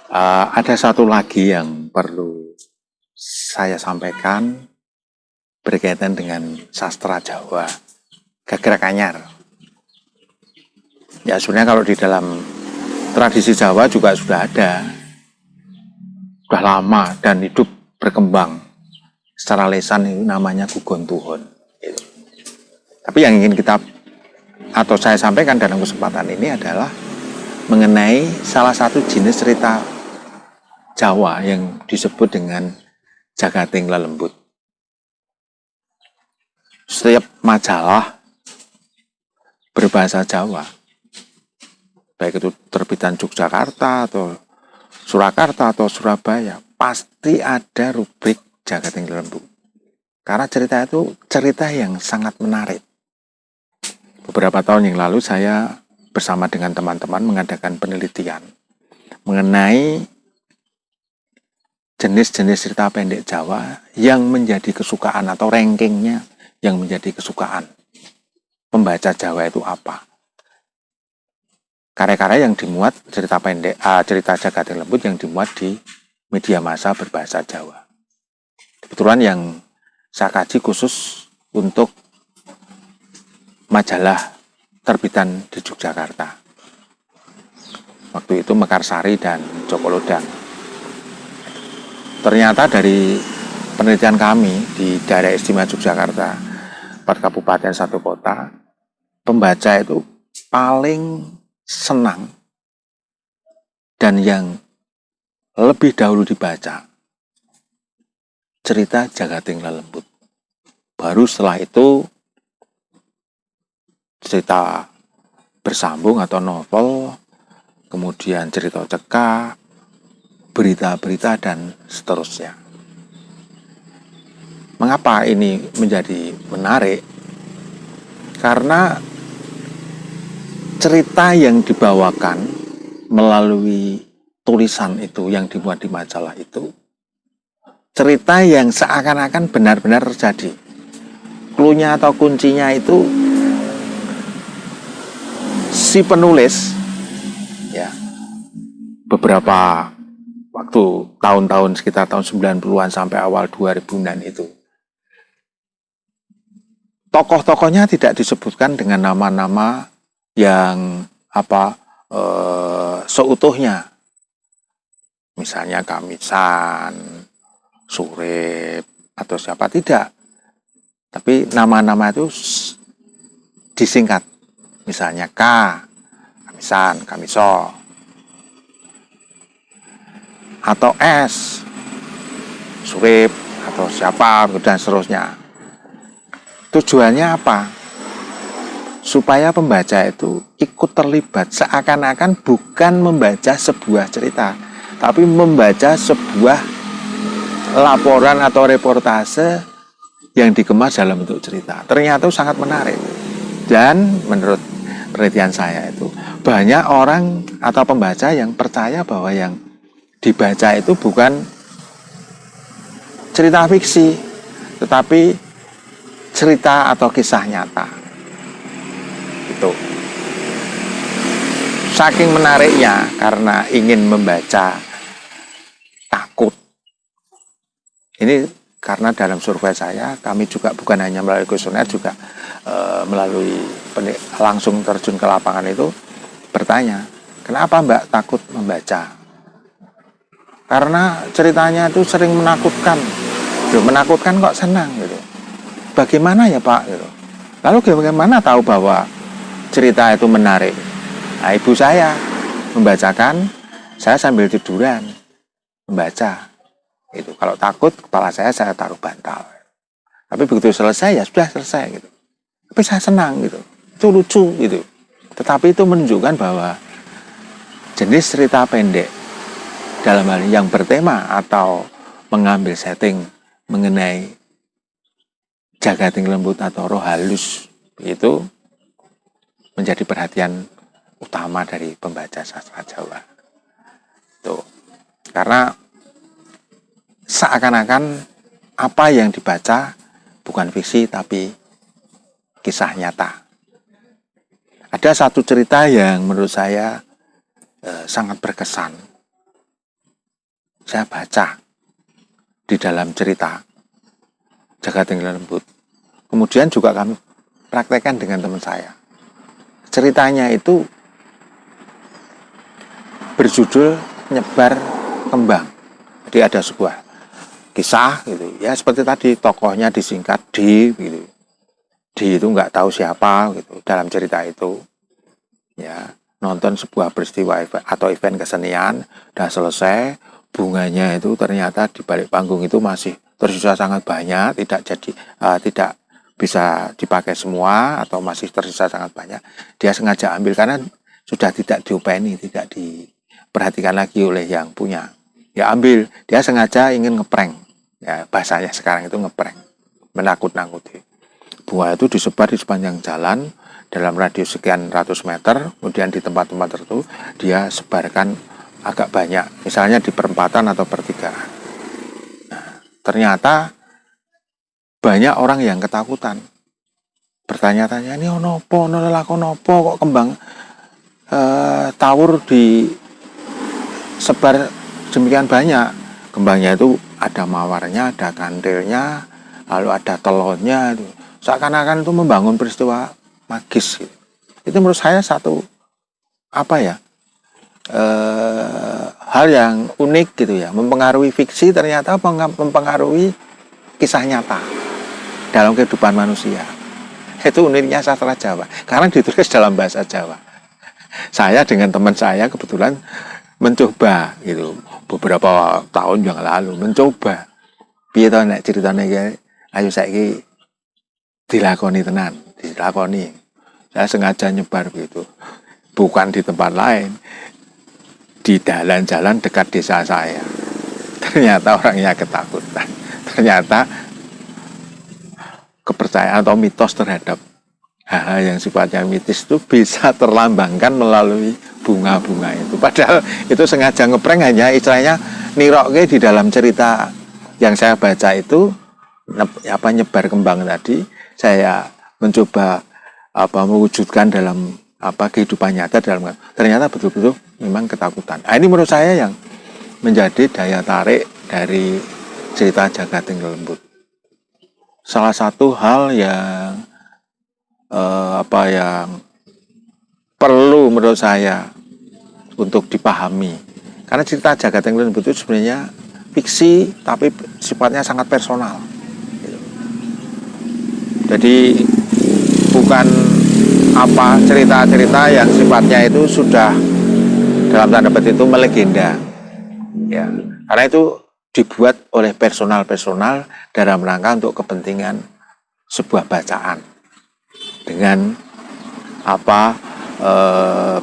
Ada satu lagi yang perlu saya sampaikan berkaitan dengan sastra Jawa, Gagrag Anyar. Ya sebenarnya kalau di dalam tradisi Jawa juga sudah ada, sudah lama dan hidup berkembang secara lesan, itu namanya Gugon Tuhon. Gitu. Tapi yang ingin kita atau saya sampaikan dalam kesempatan ini adalah mengenai salah satu jenis cerita Jawa yang disebut dengan Jagating Lelembut. Setiap majalah berbahasa Jawa, baik itu terbitan Yogyakarta atau Surakarta atau Surabaya, pasti ada rubrik Jagating Lelembut. Karena cerita itu cerita yang sangat menarik. Beberapa tahun yang lalu saya bersama dengan teman-teman mengadakan penelitian mengenai jenis-jenis cerita pendek Jawa yang menjadi kesukaan atau rankingnya yang menjadi kesukaan pembaca Jawa itu apa. Karya-karya yang dimuat cerita pendek, cerita Jagating Lelembut yang dimuat di media massa berbahasa Jawa. Kebetulan yang saya kaji khusus untuk majalah terbitan di Yogyakarta. Waktu itu Mekarsari dan Djoko Lodang. Ternyata dari penelitian kami di daerah istimewa Yogyakarta, 4 kabupaten 1 kota, pembaca itu paling senang dan yang lebih dahulu dibaca cerita Jagating Lelembut. Baru setelah itu cerita bersambung atau novel, kemudian cerita cekak, berita-berita, dan seterusnya. Mengapa ini menjadi menarik? Karena cerita yang dibawakan melalui tulisan itu yang dimuat di majalah itu, cerita yang seakan-akan benar-benar terjadi. Cluenya atau kuncinya itu si penulis, ya, beberapa waktu tahun-tahun sekitar tahun 90-an sampai awal 2000-an itu, tokoh-tokohnya tidak disebutkan dengan nama-nama yang seutuhnya. Misalnya Kamisan, Surip, atau siapa, tidak. Tapi nama-nama itu disingkat. Misalnya K, Kamisan, Kamiso. Atau S, Surip, atau siapa, dan seterusnya. Tujuannya apa? Supaya pembaca itu ikut terlibat, seakan-akan bukan membaca sebuah cerita, tapi membaca sebuah laporan atau reportase yang dikemas dalam bentuk cerita. Ternyata sangat menarik. Dan menurut penelitian saya itu, banyak orang atau pembaca yang percaya bahwa yang dibaca itu bukan cerita fiksi, tetapi cerita atau kisah nyata. Itu saking menariknya karena ingin membaca takut. Ini karena dalam survei saya, kami juga bukan hanya melalui kuesioner, juga melalui langsung terjun ke lapangan itu bertanya, kenapa Mbak takut membaca? Karena ceritanya itu sering menakutkan. Loh, menakutkan kok senang gitu. Bagaimana ya Pak gitu. Lalu bagaimana tahu bahwa cerita itu menarik? Nah, ibu saya membacakan, saya sambil tiduran membaca. Itu kalau takut, kepala saya taruh bantal. Tapi begitu selesai ya sudah selesai gitu. Tapi saya senang gitu. Itu lucu gitu. Tetapi itu menunjukkan bahwa jenis cerita pendek dalam hal yang bertema atau mengambil setting mengenai Jagating Lelembut atau roh halus itu menjadi perhatian utama dari pembaca sastra Jawa. Tuh. Karena seakan-akan apa yang dibaca bukan fiksi tapi kisah nyata. Ada satu cerita yang menurut saya sangat berkesan. saya baca di dalam cerita Jagatinggilan Lembut. Kemudian juga kami praktekkan dengan teman saya. Ceritanya itu berjudul Nyebar Kembang. Jadi ada sebuah kisah gitu ya, seperti tadi tokohnya disingkat D gitu. D itu nggak tahu siapa gitu dalam cerita itu ya, nonton sebuah peristiwa atau event kesenian dan selesai, bunganya itu ternyata di balik panggung itu masih tersisa sangat banyak, tidak bisa dipakai semua atau masih tersisa sangat banyak. Dia sengaja ambil karena sudah tidak diopeni, tidak diperhatikan lagi oleh yang punya. Ya ambil, dia sengaja ingin ngeprank. Ya bahasanya sekarang itu ngeprank, menakut-nakuti. Bunga itu disebar di sepanjang jalan dalam radius sekian ratus meter, kemudian di tempat-tempat tertentu dia sebarkan agak banyak, misalnya di perempatan atau pertigaan. Nah, ternyata banyak orang yang ketakutan, bertanya-tanya, ini onopo, onopo kok kembang tawur disebar demikian banyak. Kembangnya itu ada mawarnya, ada kandilnya, lalu ada telurnya, seakan-akan itu membangun peristiwa magis gitu. Itu menurut saya satu hal yang unik gitu ya, mempengaruhi fiksi ternyata mempengaruhi kisah nyata dalam kehidupan manusia. Itu uniknya sastra Jawa karena ditulis dalam bahasa Jawa. Saya dengan teman saya kebetulan mencoba gitu beberapa tahun yang lalu, mencoba piye to nek ceritane iki ayo saiki dilakoni tenan, dilakoni. Saya sengaja nyebar gitu, bukan di tempat lain, di jalan-jalan dekat desa saya. Ternyata orangnya ketakutan. Ternyata kepercayaan atau mitos terhadap hal-hal yang sifatnya mitis itu bisa terlambangkan melalui bunga-bunga itu. Padahal itu sengaja ngeprank, hanya istilahnya niroke di dalam cerita yang saya baca itu nyebar kembang tadi. Saya mencoba mewujudkan dalam kehidupan nyata, ternyata betul-betul memang ketakutan. Nah, ini menurut saya yang menjadi daya tarik dari cerita Jagatinggilan Lembut. Salah satu hal yang yang perlu menurut saya untuk dipahami, karena cerita Jagatinggilan Lembut itu sebenarnya fiksi tapi sifatnya sangat personal. Jadi bukan cerita-cerita yang sifatnya itu sudah dalam tanda petik itu melegenda ya, karena itu dibuat oleh personal dalam rangka untuk kepentingan sebuah bacaan dengan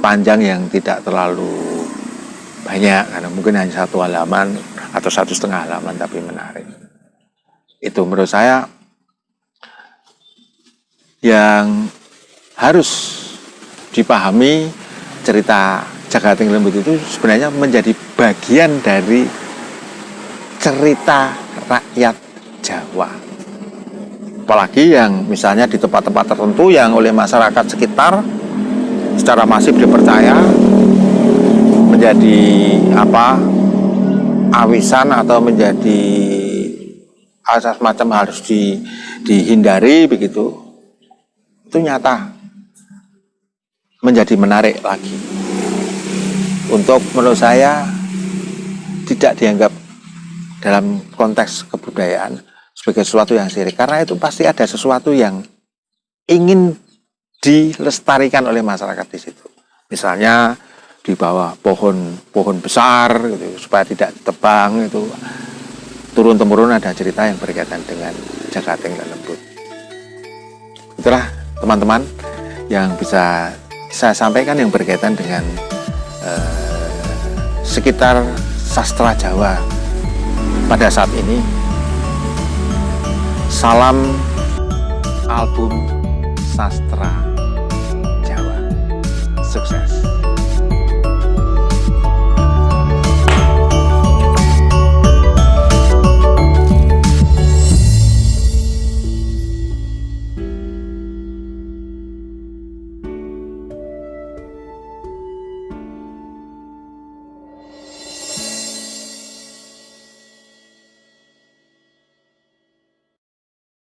panjang yang tidak terlalu banyak, karena mungkin hanya 1 halaman atau 1,5 halaman tapi menarik. Itu menurut saya yang harus dipahami. Cerita Jagatinggilan Lembut itu sebenarnya menjadi bagian dari cerita rakyat Jawa. Apalagi yang misalnya di tempat-tempat tertentu yang oleh masyarakat sekitar secara masif dipercaya menjadi awisan atau menjadi asas macam harus dihindari begitu. Itu nyata menjadi menarik lagi untuk menurut saya tidak dianggap dalam konteks kebudayaan sebagai sesuatu yang sirik, karena itu pasti ada sesuatu yang ingin dilestarikan oleh masyarakat di situ. Misalnya di bawah pohon besar gitu, supaya tidak ditebang, itu turun temurun ada cerita yang berkaitan dengan Jagatinggilan Lembut. Itulah teman-teman yang bisa saya sampaikan yang berkaitan dengan sekitar sastra Jawa pada saat ini. Salam album sastra Jawa, sukses.